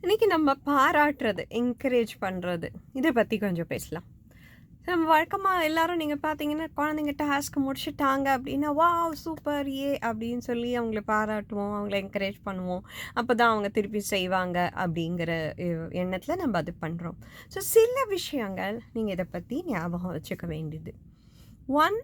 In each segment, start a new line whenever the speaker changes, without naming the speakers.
இன்றைக்கி நம்ம பாராட்டுறது, என்கரேஜ் பண்ணுறது, இதை பற்றி கொஞ்சம் பேசலாம். நம்ம வழக்கமாக எல்லாரும் நீங்கள் பார்த்தீங்கன்னா, குழந்தைங்க டாஸ்க் முடிச்சுட்டாங்க அப்படின்னா, வாவ் சூப்பர் ஏ அப்படின்னு சொல்லி அவங்கள பாராட்டுவோம், அவங்கள என்கரேஜ் பண்ணுவோம். அப்போ தான் அவங்க திருப்பி செய்வாங்க அப்படிங்கிற எண்ணத்தில் நம்ம அது பண்ணுறோம். ஸோ சில விஷயங்கள் நீங்கள் இதை பற்றி ஞாபகம் வச்சுக்க வேண்டியது. ஒன்,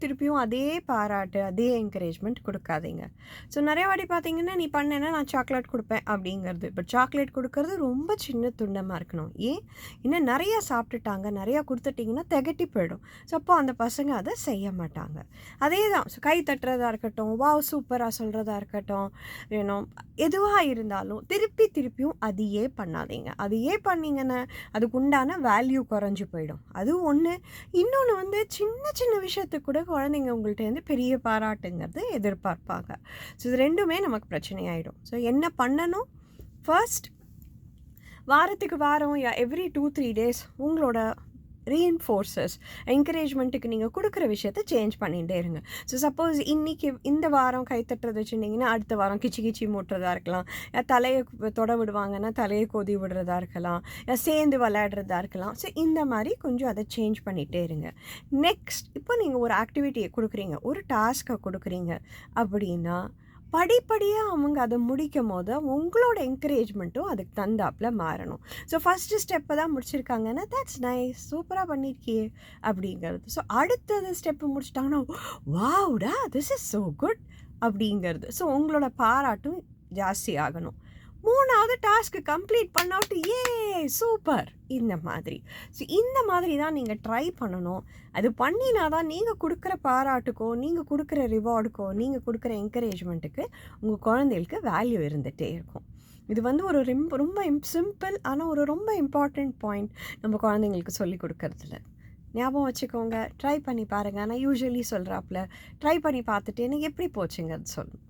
திருப்பியும் அதே பாராட்டு, அதே என்கரேஜ்மெண்ட் கொடுக்காதீங்க. ஸோ நிறைய வாட்டி பார்த்தீங்கன்னா, நீ பண்ணேன்னா நான் சாக்லேட் கொடுப்பேன் அப்படிங்கிறது. பட் சாக்லேட் கொடுக்கறது ரொம்ப சின்ன துண்டமாக இருக்கணும். ஏன்? இன்னும் நிறையா சாப்பிட்டுட்டாங்க, நிறையா கொடுத்துட்டிங்கன்னா திகட்டி போயிடும். ஸோ அப்போ அந்த பசங்க அதை செய்ய மாட்டாங்க. அதே தான். ஸோ கை தட்டுறதா இருக்கட்டும், வாவ் சூப்பராக சொல்கிறதா இருக்கட்டும், வேணும் எதுவாக இருந்தாலும் திருப்பியும் அதையே பண்ணாதீங்க. அதையே பண்ணிங்கன்னா அதுக்கு உண்டான வேல்யூ குறைஞ்சி போயிடும். அது ஒன்று. இன்னொன்று வந்து சின்ன விஷயத்துக்கு கூட குழந்தைங்க உங்கள்கிட்டேருந்து பெரிய பாராட்டுங்கிறது எதிர்பார்ப்பாங்க. ஸோ இது ரெண்டுமே நமக்கு பிரச்சனையாயிடும். ஸோ என்ன பண்ணணும்? ஃபர்ஸ்ட், வாரத்துக்கு வாரம் எவ்ரி 2-3 டேஸ் உங்களோட ரீஎன்ஃபோர்ஸஸ் என்கரேஜ்மெண்ட்டுக்கு நீங்கள் கொடுக்குற விஷயத்த சேஞ்ச் பண்ணிகிட்டே இருங்க. ஸோ சப்போஸ் இன்றைக்கி இந்த வாரம் கைத்தட்டுறது வச்சுருந்தீங்கன்னா, அடுத்த வாரம் கிச்சி மூட்டுறதா இருக்கலாம், தலையை தொட விடுவாங்கன்னா தலையை கொதி விடுறதா இருக்கலாம், சேர்ந்து விளையாடுறதா இருக்கலாம். ஸோ இந்த மாதிரி கொஞ்சம் அதை சேஞ்ச் பண்ணிகிட்டே இருங்க. நெக்ஸ்ட், இப்போ நீங்கள் ஒரு ஆக்டிவிட்டியை கொடுக்குறீங்க, ஒரு டாஸ்க்கை கொடுக்குறீங்க அப்படின்னா, படிப்படியாக அவங்க அதை முடிக்கும் போது உங்களோட என்கரேஜ்மெண்ட்டும் அதுக்கு தந்தாப்பில் மாறணும். ஸோ ஃபஸ்ட்டு ஸ்டெப்பை தான் முடிச்சிருக்காங்கன்னா, தட்ஸ் நைஸ், சூப்பராக பண்ணியிருக்கியே அப்படிங்கிறது. ஸோ அடுத்தது ஸ்டெப்பு முடிச்சிட்டாங்கன்னா, வாவ்டா திஸ் இஸ் ஸோ குட் அப்படிங்கிறது. ஸோ உங்களோட பாராட்டும் ஜாஸ்தி ஆகணும். 3வது டாஸ்க்கு கம்ப்ளீட் பண்ணாட்டு ஏ சூப்பர் இந்த மாதிரி. ஸோ இந்த மாதிரி தான் நீங்கள் ட்ரை பண்ணணும். அது பண்ணினா தான் நீங்கள் கொடுக்குற பாராட்டுக்கோ, நீங்கள் கொடுக்குற ரிவார்டுக்கோ, நீங்கள் கொடுக்குற என்கரேஜ்மெண்ட்டுக்கு உங்கள் குழந்தைகளுக்கு வேல்யூ இருந்துகிட்டே இருக்கும். இது வந்து ஒரு ரொம்ப சிம்பிள், ஆனால் ஒரு ரொம்ப இம்பார்ட்டண்ட் பாயிண்ட் நம்ம குழந்தைங்களுக்கு சொல்லி கொடுக்கறதுல. ஞாபகம் வச்சுக்கோங்க, ட்ரை பண்ணி பாருங்கள். ஆனால் யூஸ்வலி சொல்கிறாப்புல ட்ரை பண்ணி பார்த்துட்டு எனக்கு எப்படி போச்சுங்க அது சொல்லணும்.